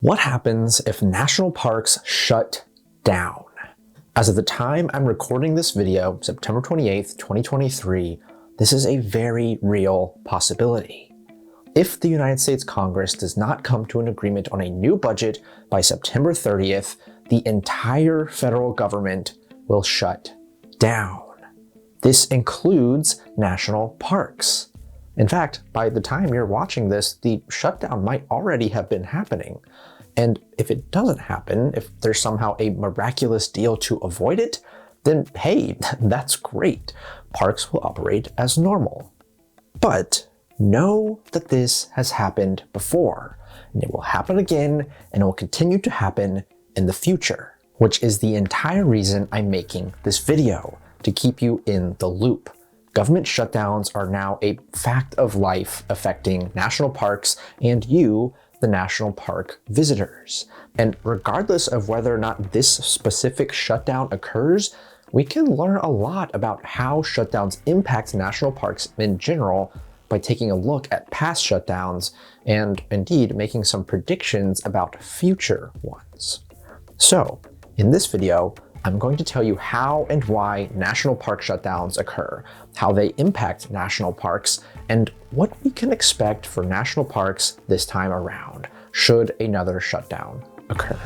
What happens if national parks shut down? As of the time I'm recording this video, September 28th, 2023, this is a very real possibility. If the United States Congress does not come to an agreement on a new budget by September 30th, the entire federal government will shut down. This includes national parks. In fact, by the time you're watching this, the shutdown might already have been happening. And if it doesn't happen, if there's somehow a miraculous deal to avoid it, then hey, that's great. Parks will operate as normal. But know that this has happened before, and it will happen again, and it will continue to happen in the future, which is the entire reason I'm making this video, to keep you in the loop. Government shutdowns are now a fact of life affecting national parks and you, the national park visitors. And regardless of whether or not this specific shutdown occurs, we can learn a lot about how shutdowns impact national parks in general by taking a look at past shutdowns and indeed making some predictions about future ones. So, in this video, I'm going to tell you how and why national park shutdowns occur, how they impact national parks, and what we can expect for national parks this time around, should another shutdown occur.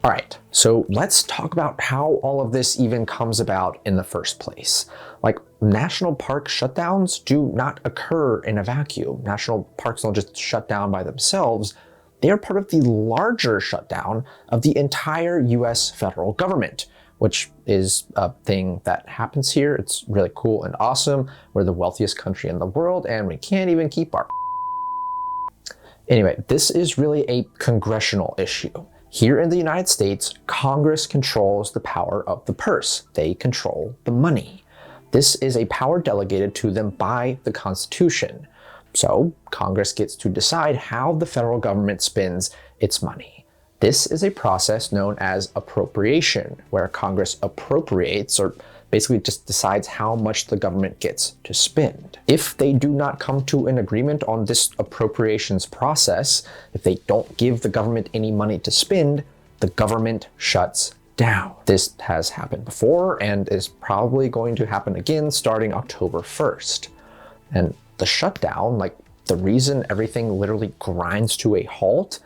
All right, so let's talk about how all of this even comes about in the first place. Like, national park shutdowns do not occur in a vacuum. National parks don't just shut down by themselves. They are part of the larger shutdown of the entire US federal government, which is a thing that happens here. It's really cool and awesome. We're the wealthiest country in the world and we can't even keep our Anyway, this is really a congressional issue. Here in the United States, Congress controls the power of the purse. They control the money. This is a power delegated to them by the Constitution. So Congress gets to decide how the federal government spends its money. This is a process known as appropriation, where Congress appropriates, or basically just decides how much the government gets to spend. If they do not come to an agreement on this appropriations process, if they don't give the government any money to spend, the government shuts down. This has happened before and is probably going to happen again starting October 1st. And the shutdown, like the reason everything literally grinds to a halt,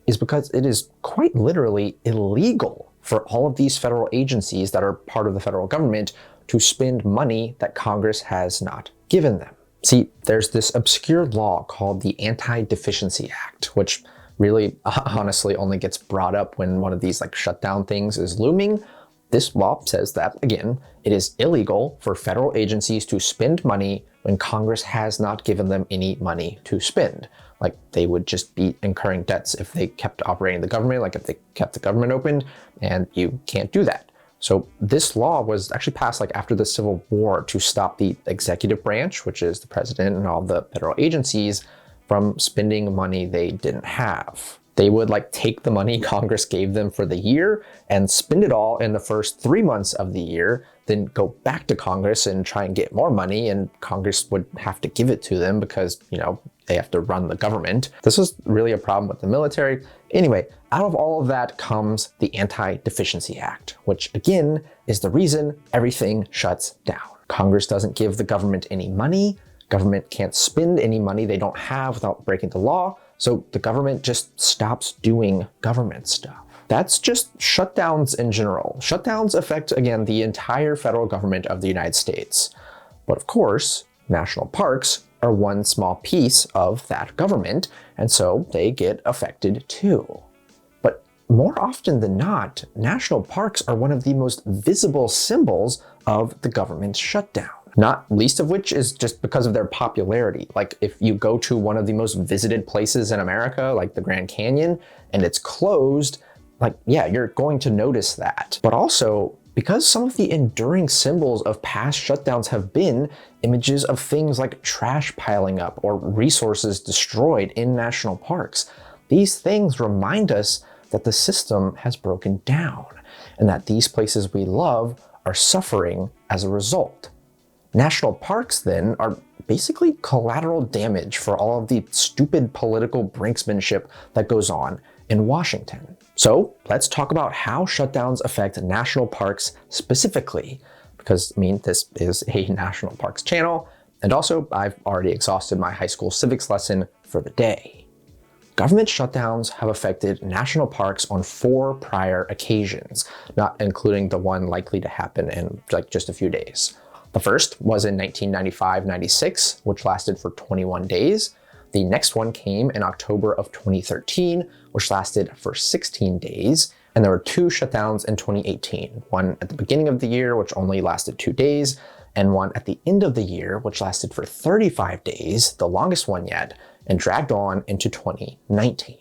is because it is quite literally illegal for all of these federal agencies that are part of the federal government to spend money that Congress has not given them. See, there's this obscure law called the Anti-Deficiency Act, which really honestly only gets brought up when one of these like shutdown things is looming. This law says that, again, it is illegal for federal agencies to spend money when Congress has not given them any money to spend. Like, they would just be incurring debts if they kept operating the government, like if they kept the government open, and you can't do that. So this law was actually passed like after the Civil War to stop the executive branch, which is the president and all the federal agencies, from spending money they didn't have. They would like take the money Congress gave them for the year and spend it all in the first 3 months of the year, then go back to Congress and try and get more money, and Congress would have to give it to them because, you know, they have to run the government. This was really a problem with the military. Anyway, out of all of that comes the Anti-Deficiency Act, which again is the reason everything shuts down. Congress doesn't give the government any money. Government can't spend any money they don't have without breaking the law. So the government just stops doing government stuff. That's just shutdowns in general. Shutdowns affect, again, the entire federal government of the United States. But of course, national parks are one small piece of that government, and so they get affected too. But more often than not, national parks are one of the most visible symbols of the government shutdown. Not least of which is just because of their popularity. Like, if you go to one of the most visited places in America, like the Grand Canyon, and it's closed, like, yeah, you're going to notice that. But also, because some of the enduring symbols of past shutdowns have been images of things like trash piling up or resources destroyed in national parks, these things remind us that the system has broken down and that these places we love are suffering as a result. National parks, then, are basically collateral damage for all of the stupid political brinksmanship that goes on in Washington. So let's talk about how shutdowns affect national parks specifically, because, this is a national parks channel, and also I've already exhausted my high school civics lesson for the day. Government shutdowns have affected national parks on 4 prior occasions, not including the one likely to happen in just a few days. The first was in 1995-96, which lasted for 21 days. The next one came in October of 2013, which lasted for 16 days. And there were 2 shutdowns in 2018, one at the beginning of the year, which only lasted 2 days, and one at the end of the year, which lasted for 35 days, the longest one yet, and dragged on into 2019.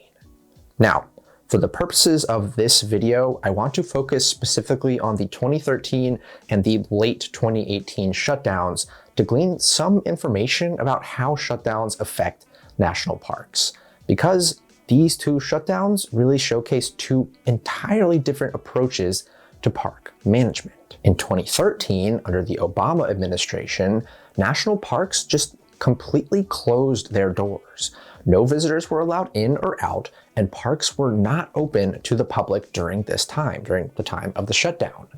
Now, for the purposes of this video, I want to focus specifically on the 2013 and the late 2018 shutdowns to glean some information about how shutdowns affect national parks, because these 2 shutdowns really showcase 2 entirely different approaches to park management. In 2013, under the Obama administration, national parks just completely closed their doors. No visitors were allowed in or out, and parks were not open to the public during the time of the shutdown.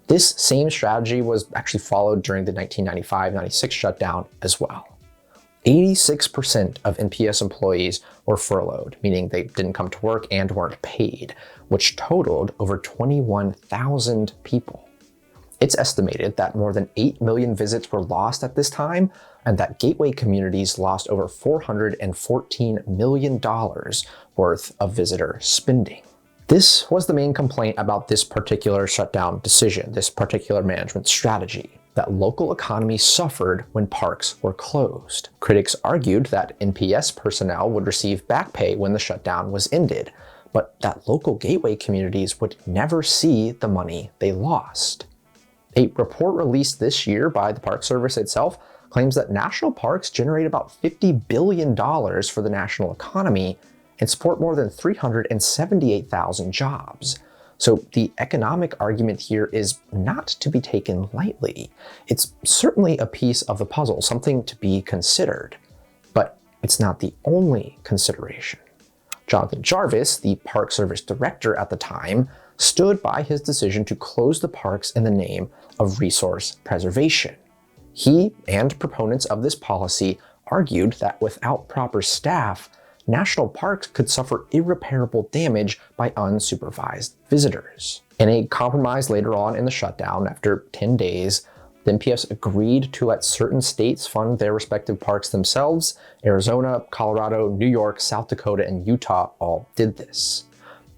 This same strategy was actually followed during the 1995-96 shutdown as well. 86% of NPS employees were furloughed, meaning they didn't come to work and weren't paid, which totaled over 21,000 people. It's estimated that more than 8 million visits were lost at this time, and that gateway communities lost over $414 million worth of visitor spending. This was the main complaint about this particular shutdown decision, this particular management strategy, that local economies suffered when parks were closed. Critics argued that NPS personnel would receive back pay when the shutdown was ended, but that local gateway communities would never see the money they lost. A report released this year by the Park Service itself claims that national parks generate about $50 billion for the national economy and support more than 378,000 jobs. So the economic argument here is not to be taken lightly. It's certainly a piece of the puzzle, something to be considered, but it's not the only consideration. Jonathan Jarvis, the Park Service director at the time, stood by his decision to close the parks in the name of resource preservation. He and proponents of this policy argued that without proper staff, national parks could suffer irreparable damage by unsupervised visitors. In a compromise later on in the shutdown, after 10 days, the NPS agreed to let certain states fund their respective parks themselves. Arizona, Colorado, New York, South Dakota, and Utah all did this.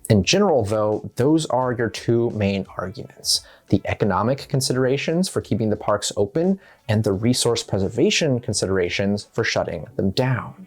In general, though, those are your 2 main arguments: the economic considerations for keeping the parks open and the resource preservation considerations for shutting them down.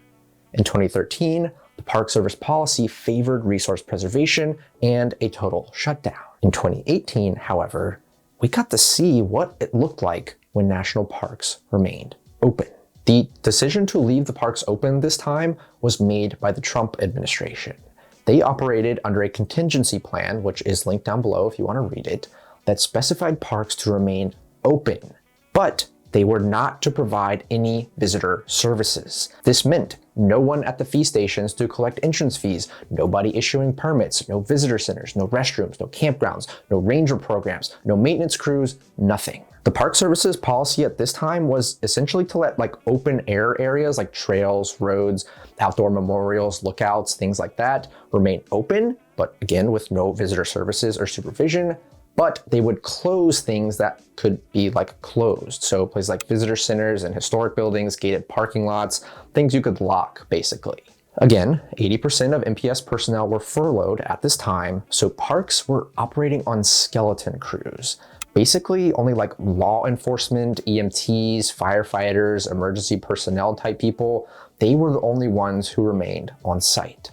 In 2013, the Park Service policy favored resource preservation and a total shutdown. In 2018, however, we got to see what it looked like when national parks remained open. The decision to leave the parks open this time was made by the Trump administration. They operated under a contingency plan, which is linked down below if you want to read it, that specified parks to remain open, but they were not to provide any visitor services. This meant no one at the fee stations to collect entrance fees, nobody issuing permits, no visitor centers, no restrooms, no campgrounds, no ranger programs, no maintenance crews, nothing. The Park Service's policy at this time was essentially to let open air areas like trails, roads, outdoor memorials, lookouts, things like that remain open, but again with no visitor services or supervision. But they would close things that could be closed. So places like visitor centers and historic buildings, gated parking lots, things you could lock basically. Again, 80% of NPS personnel were furloughed at this time, so parks were operating on skeleton crews. Basically only law enforcement, EMTs, firefighters, emergency personnel type people, they were the only ones who remained on site.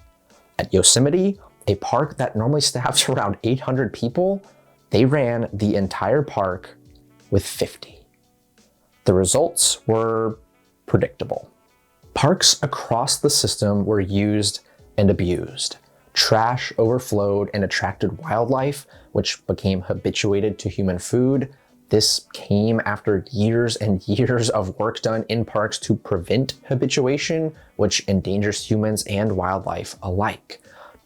At Yosemite, a park that normally staffs around 800 people, they ran the entire park with 50. The results were predictable. Parks across the system were used and abused. Trash overflowed and attracted wildlife, which became habituated to human food. This came after years and years of work done in parks to prevent habituation, which endangers humans and wildlife alike.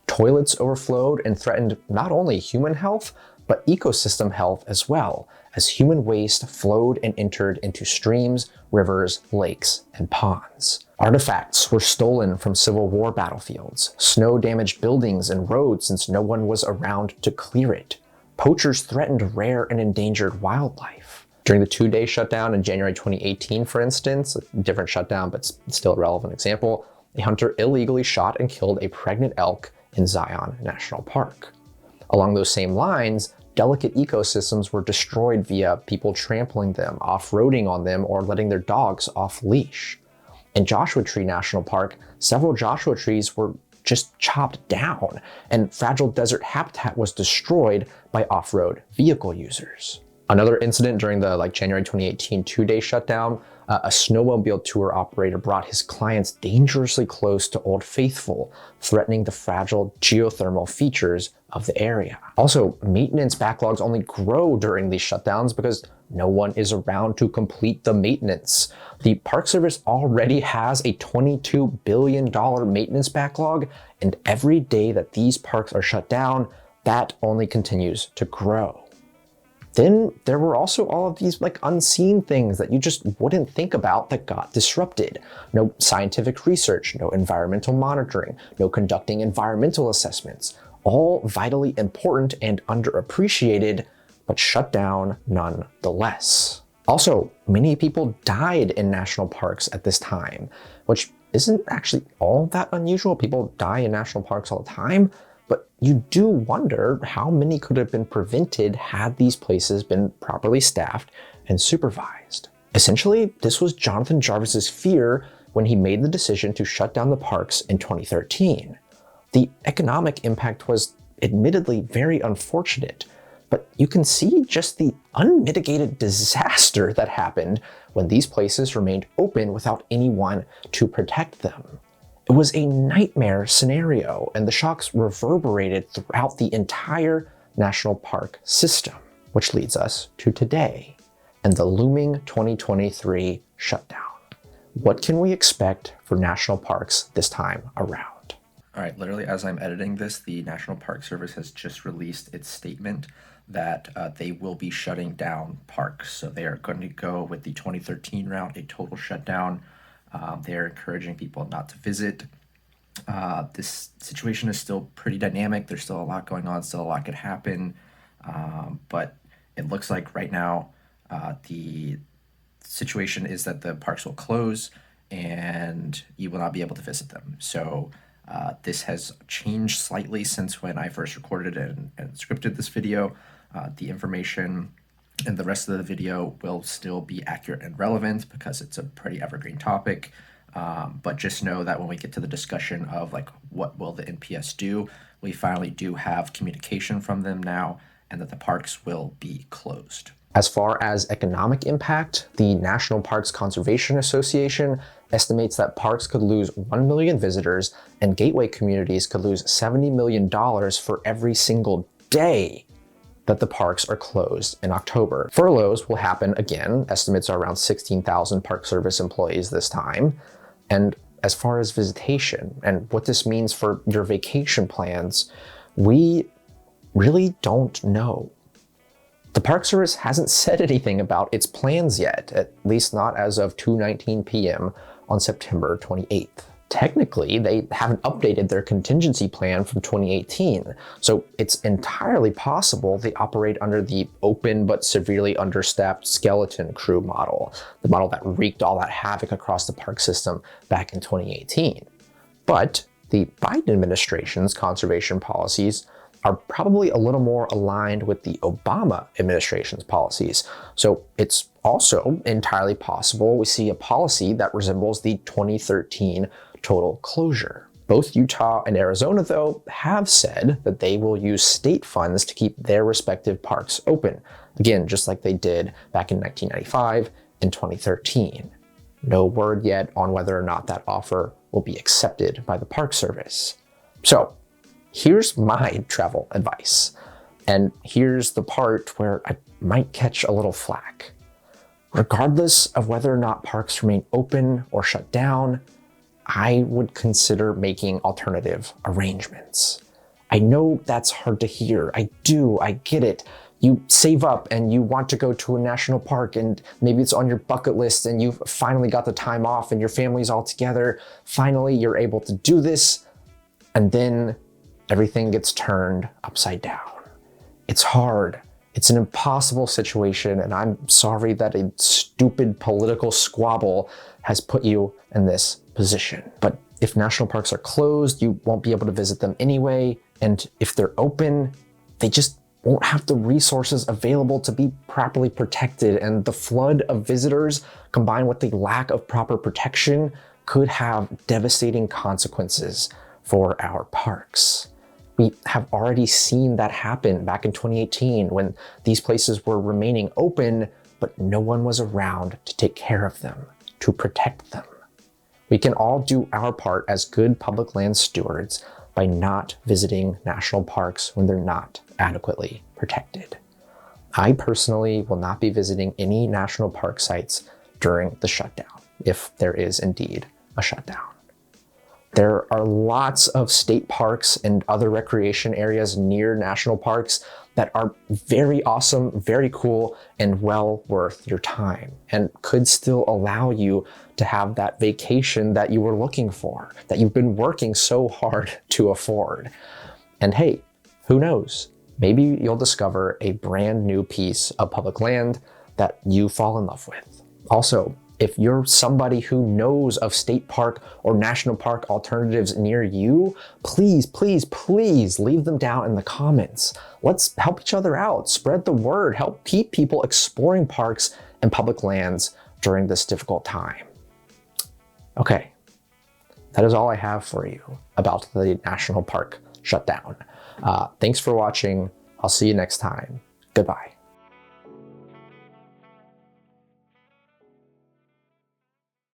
Toilets overflowed and threatened not only human health, but ecosystem health as well, as human waste flowed and entered into streams, rivers, lakes, and ponds. Artifacts were stolen from Civil War battlefields. Snow damaged buildings and roads since no one was around to clear it. Poachers threatened rare and endangered wildlife. During the 2-day shutdown in January 2018, for instance, a different shutdown but still a relevant example, a hunter illegally shot and killed a pregnant elk in Zion National Park. Along those same lines, delicate ecosystems were destroyed via people trampling them, off-roading on them, or letting their dogs off leash. In Joshua Tree National Park, several Joshua trees were just chopped down, and fragile desert habitat was destroyed by off-road vehicle users. Another incident during the January 2018 2-day shutdown, a snowmobile tour operator brought his clients dangerously close to Old Faithful, threatening the fragile geothermal features of the area. Also, maintenance backlogs only grow during these shutdowns because no one is around to complete the maintenance. The Park Service already has a $22 billion maintenance backlog, and every day that these parks are shut down, that only continues to grow. Then there were also all of these unseen things that you just wouldn't think about that got disrupted. No scientific research, no environmental monitoring, no conducting environmental assessments. All vitally important and underappreciated, but shut down nonetheless. Also, many people died in national parks at this time, which isn't actually all that unusual. People die in national parks all the time. But you do wonder how many could have been prevented had these places been properly staffed and supervised. Essentially, this was Jonathan Jarvis's fear when he made the decision to shut down the parks in 2013. The economic impact was admittedly very unfortunate, but you can see just the unmitigated disaster that happened when these places remained open without anyone to protect them. It was a nightmare scenario, and the shocks reverberated throughout the entire national park system, which leads us to today and the looming 2023 shutdown. What can we expect for national parks this time around? All right, literally as I'm editing this, the National Park Service has just released its statement that they will be shutting down parks. So they are going to go with the 2013 route, a total shutdown. They're encouraging people not to visit. This situation is still pretty dynamic. There's still a lot going on, still a lot could happen. But it looks like right now the situation is that the parks will close and you will not be able to visit them. So this has changed slightly since when I first recorded and scripted this video. The information and the rest of the video will still be accurate and relevant because it's a pretty evergreen topic. But just know that when we get to the discussion of what will the NPS do, we finally do have communication from them now, and that the parks will be closed. As far as economic impact, the National Parks Conservation Association estimates that parks could lose 1 million visitors and gateway communities could lose $70 million for every single day that the parks are closed in October. Furloughs will happen again. Estimates are around 16,000 Park Service employees this time. And as far as visitation and what this means for your vacation plans, we really don't know. The Park Service hasn't said anything about its plans yet, at least not as of 2:19 p.m. on September 28th. Technically, they haven't updated their contingency plan from 2018, so it's entirely possible they operate under the open but severely understaffed skeleton crew model, the model that wreaked all that havoc across the park system back in 2018. But the Biden administration's conservation policies are probably a little more aligned with the Obama administration's policies. So it's also entirely possible we see a policy that resembles the 2013 total closure. Both Utah and Arizona, though, have said that they will use state funds to keep their respective parks open. Again, just like they did back in 1995 and 2013. No word yet on whether or not that offer will be accepted by the Park Service. So, here's my travel advice. And here's the part where I might catch a little flack. Regardless of whether or not parks remain open or shut down, I would consider making alternative arrangements. I know that's hard to hear. I get it. You save up and you want to go to a national park and maybe it's on your bucket list and you've finally got the time off and your family's all together. Finally, you're able to do this, and then everything gets turned upside down. It's hard. It's an impossible situation, and I'm sorry that a stupid political squabble has put you in this position. But if national parks are closed, you won't be able to visit them anyway. And if they're open, they just won't have the resources available to be properly protected. And the flood of visitors combined with the lack of proper protection could have devastating consequences for our parks. We have already seen that happen back in 2018 when these places were remaining open, but no one was around to take care of them, to protect them. We can all do our part as good public land stewards by not visiting national parks when they're not adequately protected. I personally will not be visiting any national park sites during the shutdown, if there is indeed a shutdown. There are lots of state parks and other recreation areas near national parks that are very awesome, very cool, and well worth your time, and could still allow you to have that vacation that you were looking for, that you've been working so hard to afford. And hey, who knows? Maybe you'll discover a brand new piece of public land that you fall in love with. Also, if you're somebody who knows of state park or national park alternatives near you, please, please, please leave them down in the comments. Let's help each other out, spread the word, help keep people exploring parks and public lands during this difficult time. Okay, that is all I have for you about the national park shutdown. Thanks for watching. I'll see you next time. Goodbye.